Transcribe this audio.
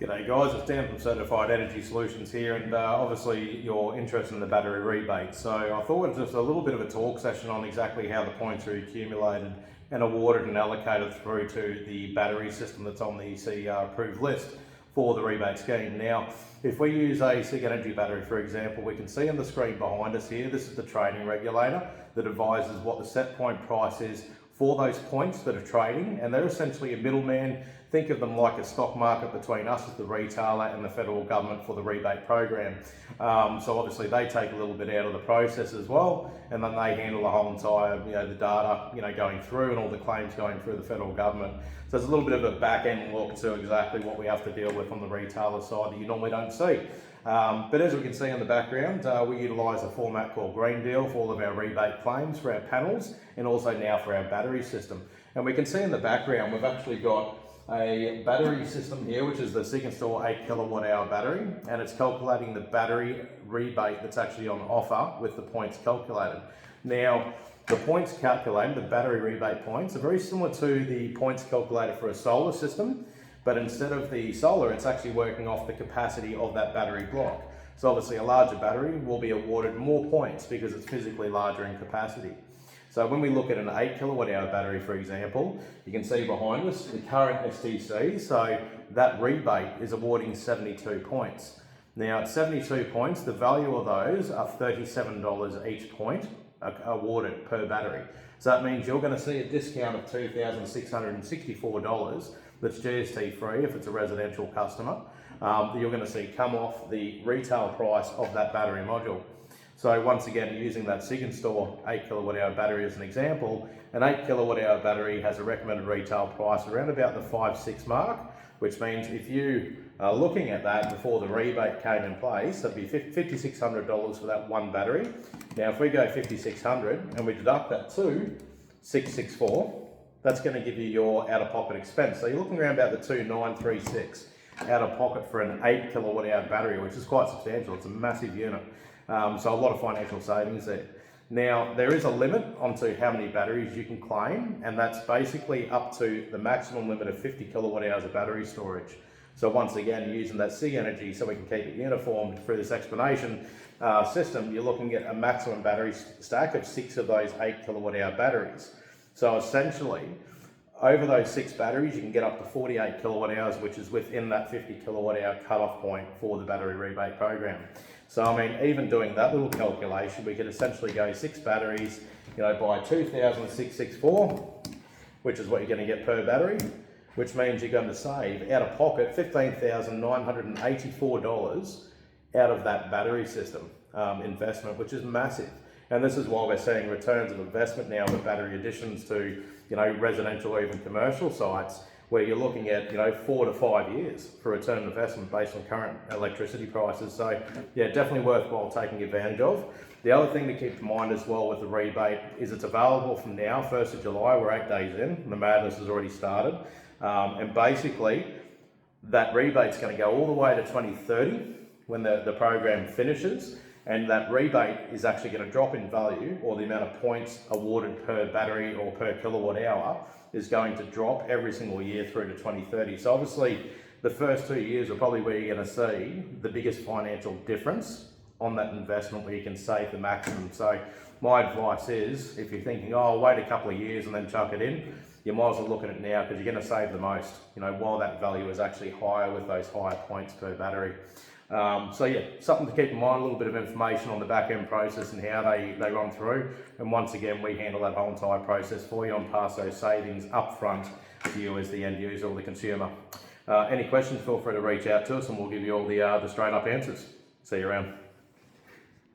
G'day guys, it's Dan from Certified Energy Solutions here, and obviously you're interested in the battery rebate. So I thought it was just a little bit of a talk session on exactly how the points are accumulated and awarded and allocated through to the battery system that's on the CER approved list for the rebate scheme. Now, if we use a SIG Energy battery, for example, we can see on the screen behind us here, this is the trading regulator that advises what the set point price is for those points that are trading, and they're essentially a middleman. Think of them like a stock market between us as the retailer and the federal government for the rebate program. So obviously they take a little bit out of the process as well, and then they handle the whole entire, the data, going through and all the claims going through the federal government. So there's a little bit of a back end look to exactly what we have to deal with on the retailer side that you normally don't see. But as we can see in the background, we utilise a format called Green Deal for all of our rebate claims for our panels and also now for our battery system. And we can see in the background we've actually got a battery system here, which is the SIG Install 8 kilowatt hour battery, and it's calculating the battery rebate that's actually on offer with the points calculated. Now, the points calculated, the battery rebate points, are very similar to the points calculated for a solar system, but instead of the solar, it's actually working off the capacity of that battery block. So obviously a larger battery will be awarded more points because it's physically larger in capacity. So when we look at an 8 kilowatt hour battery, for example, you can see behind us the current STC, so that rebate is awarding 72 points. Now at 72 points, the value of those are $37 each point awarded per battery. So that means you're going to see a discount of $2,664 that's GST free if it's a residential customer, that you're going to see come off the retail price of that battery module. So once again, using that SIG Install 8 kilowatt hour battery as an example, an 8 kilowatt hour battery has a recommended retail price around about the 5-6 mark, which means if you are looking at that before the rebate came in place, that'd be $5,600 for that one battery. Now if we go $5,600 and we deduct that to $664, that's going to give you your out-of-pocket expense. So you're looking around about the $2,936 out-of-pocket for an 8 kilowatt hour battery, which is quite substantial. It's a massive unit. So a lot of financial savings there. Now, there is a limit onto how many batteries you can claim, and that's basically up to the maximum limit of 50 kilowatt hours of battery storage. So once again, using that SIG Energy so we can keep it uniform through this explanation system, you're looking at a maximum battery stack of 6 of those 8 kilowatt hour batteries. So essentially, over those 6 batteries, you can get up to 48 kilowatt hours, which is within that 50 kilowatt hour cutoff point for the battery rebate program. So I mean, even doing that little calculation, we could essentially go 6 batteries, by $2,664, which is what you're going to get per battery, which means you're going to save out of pocket $15,984 out of that battery system investment, which is massive. And this is why we're seeing returns of investment now with battery additions to, residential or even commercial sites, where you're looking at, 4 to 5 years for return on investment based on current electricity prices. So yeah, definitely worthwhile taking advantage of. The other thing to keep in mind as well with the rebate is it's available from now, 1st of July, we're 8 days in, the madness has already started. And basically that rebate's going to go all the way to 2030 when the program finishes. And that rebate is actually going to drop in value, or the amount of points awarded per battery or per kilowatt hour is going to drop every single year through to 2030. So obviously the first 2 years are probably where you're going to see the biggest financial difference on that investment, where you can save the maximum. So my advice is, if you're thinking, oh, I'll wait a couple of years and then chuck it in, you might as well look at it now, because you're going to save the most, while that value is actually higher with those higher points per battery. So yeah, something to keep in mind, a little bit of information on the back end process and how they run through. And once again, we handle that whole entire process for you and pass those savings up front to you as the end user or the consumer. Any questions, feel free to reach out to us and we'll give you all the straight up answers. See you around.